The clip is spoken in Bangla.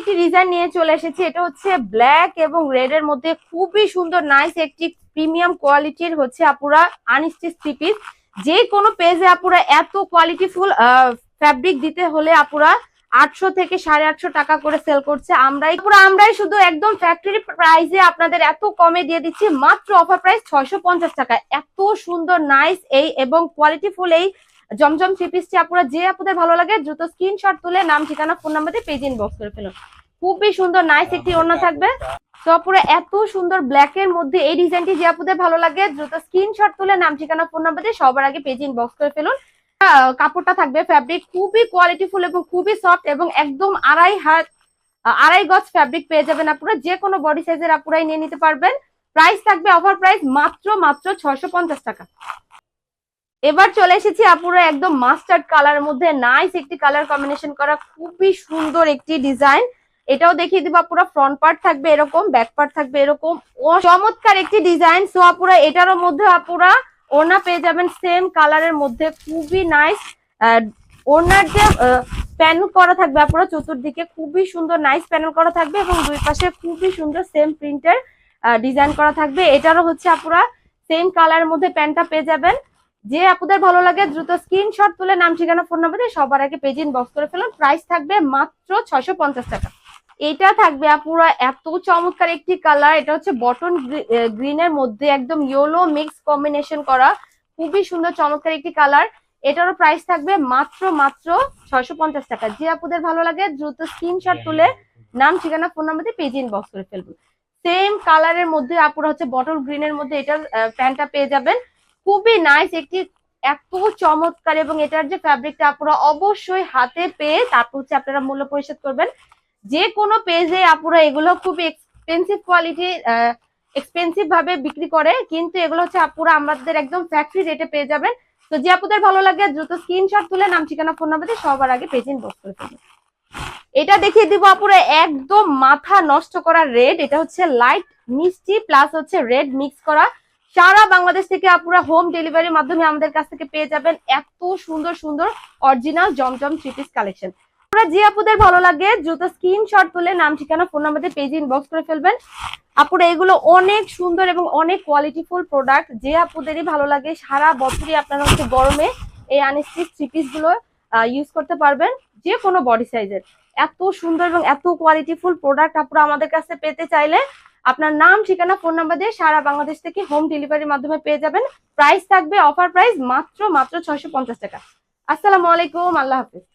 একটি ডিজাইন নিয়ে চলে এসেছি। এটা হচ্ছে ব্ল্যাক এবং রেড এর মধ্যে খুবই সুন্দর নাইস একটি প্রিমিয়াম কোয়ালিটির হচ্ছে আপুরা আনস্টিচ থ্রি পিস। যে কোনো পেজে আপুরা এত কোয়ালিটিফুল ফ্যাব্রিক দিতে হলে আপুরা 800 থেকে 850 টাকা করে সেল করছে। আমরাই শুধু একদম ফ্যাক্টরি প্রাইসে আপনাদের এত কমে দিয়ে দিচ্ছি, মাত্র অফার প্রাইস 650 টাকা। এত সুন্দর নাইস এই এবং কোয়ালিটিফুল এই জমজম থ্রি পিসটি আপুরা যে আপুদের ভালো লাগে দ্রুত স্ক্রিনশট তুলে নাম ঠিকানা ফোন নাম্বার দিয়ে পেজ ইনবক্স করে ফেলুন। খুবই সুন্দর নাইস একটি ওড়না থাকবে। তো আপুরা এত সুন্দর ব্ল্যাক এর মধ্যে এই ডিজাইনটি যে আপুদের ভালো লাগে দ্রুত স্ক্রিনশট তুলে নাম ঠিকানা ফোন নাম্বার দিয়ে সবার আগে পেজ ইনবক্স করে ফেলুন। কাপড়টা থাকবে ফ্যাব্রিক খুবই কোয়ালিটিফুল এবং খুবই সফট এবং একদম আড়াই গজ ফ্যাব্রিক পেয়ে যাবেন আপনারা। যে কোনো বডি সাইজের আপুরাই নিয়ে নিতে পারবেন। প্রাইস থাকবে অফার প্রাইস মাত্র 650 টাকা। এবার চলে এসেছি আপুরা একদম মাস্টার্ড কালারের মধ্যে নাইস একটি কালার কম্বিনেশন করা খুবই সুন্দর একটি ডিজাইন। এটাও দেখিয়ে দিব আপুরা। ফ্রন্ট পার্ট থাকবে এরকম, ব্যাক পার্ট থাকবে এরকম, ও চমৎকার একটি ডিজাইন। সো আপুরা এটারও মধ্যে আপুরা ওড়না পেয়ে যাবেন সেম কালারের মধ্যে খুবই নাইস। ওড়নার যে প্যানেল করা থাকবে আপুরা চতুর্দিকে খুবই সুন্দর নাইস প্যানেল করা থাকবে এবং দুই পাশে খুবই সুন্দর সেম প্রিন্টের ডিজাইন করা থাকবে। এটারও হচ্ছে আপুরা সেম কালারের মধ্যে প্যান্টটা পেয়ে যাবেন। যে আপুদের ভালো লাগে দ্রুত স্ক্রিনশট তুলে নাম ঠিকানা ফোন নাম্বার দিয়ে সবার আগে পেজ ইনবক্স করে ফেলুন। প্রাইস থাকবে মাত্র 650 টাকা। এটা থাকবে আপুরা এত চমৎকার একটি কালার। এটা হচ্ছে বটন গ্রিনের মধ্যে একদম ইয়েলো মিক্স কম্বিনেশন করা খুবই সুন্দর চমৎকার একটি কালার। এটারও প্রাইস থাকবে মাত্র 650 টাকা। যে আপুদের ভালো লাগে দ্রুত স্ক্রিনশট তুলে নাম ঠিকানা ফোন নাম্বার দিয়ে পেজ ইনবক্স করে ফেলবেন। সেম কালারের মধ্যে আপুরা হচ্ছে বটল গ্রিনের মধ্যে এটা প্যান্টটা পেয়ে যাবেন। খুবই নাইস একটি এত চমৎকার এবং এটার যে ফ্যাব্রিকটা আপুরা অবশ্যই হাতে পেয়ে তারপর হচ্ছে আপনারা মূল্য পরিশোধ করবেন। যে কোনো পেজে আপুরা এগুলো খুব এক্সপেন্সিভ কোয়ালিটি এক্সপেন্সিভ ভাবে বিক্রি করে, কিন্তু এগুলো হচ্ছে আপুরা আমাদের একদম ফ্যাক্টরি রেটে পেয়ে যাবেন। তো যে আপুদের ভালো লাগে দ্রুত স্ক্রিনশট তুলে নাম ঠিকানা ফোন নাম্বার দিয়ে সবার আগে পেজ ইনবক্স করে ফেলবেন। এটা দেখিয়ে দিব আপুরা একদম মাথা নষ্ট করা রেড। এটা হচ্ছে লাইট মিষ্টি প্লাস হচ্ছে রেড মিক্স করা। সারা বাংলাদেশ থেকে আপুরা হোম ডেলিভারির মাধ্যমে আমাদের কাছ থেকে পেয়ে যাবেন এত সুন্দর সুন্দর অরিজিনাল জমজম থ্রি পিস কালেকশন। যে আপুদের ভালো লাগে দ্রুত স্ক্রিনশট তুলে নাম ঠিকানা ফোন নাম্বার দিয়ে পেজ ইনবক্স করে ফেলবেন। আপুরা এগুলো অনেক সুন্দর এবং অনেক কোয়ালিটিফুল প্রোডাক্ট। যে আপুদেরই ভালো লাগে সারা বছরই আপনারা হচ্ছে গরমে এই আনস্টিচ থ্রি পিস গুলো ইউজ করতে পারবেন যে কোনো বডি সাইজের। এত সুন্দর এবং এত কোয়ালিটিফুল প্রোডাক্ট আপুরা আমাদের কাছে পেতে চাইলে আপনার নাম ঠিকানা ফোন নাম্বার দিয়ে সারা বাংলাদেশ থেকে হোম ডেলিভারির মাধ্যমে পেয়ে যাবেন। প্রাইস থাকবে অফার প্রাইস মাত্র 650 টাকা। আসসালামু আলাইকুম, আল্লাহ হাফেজ।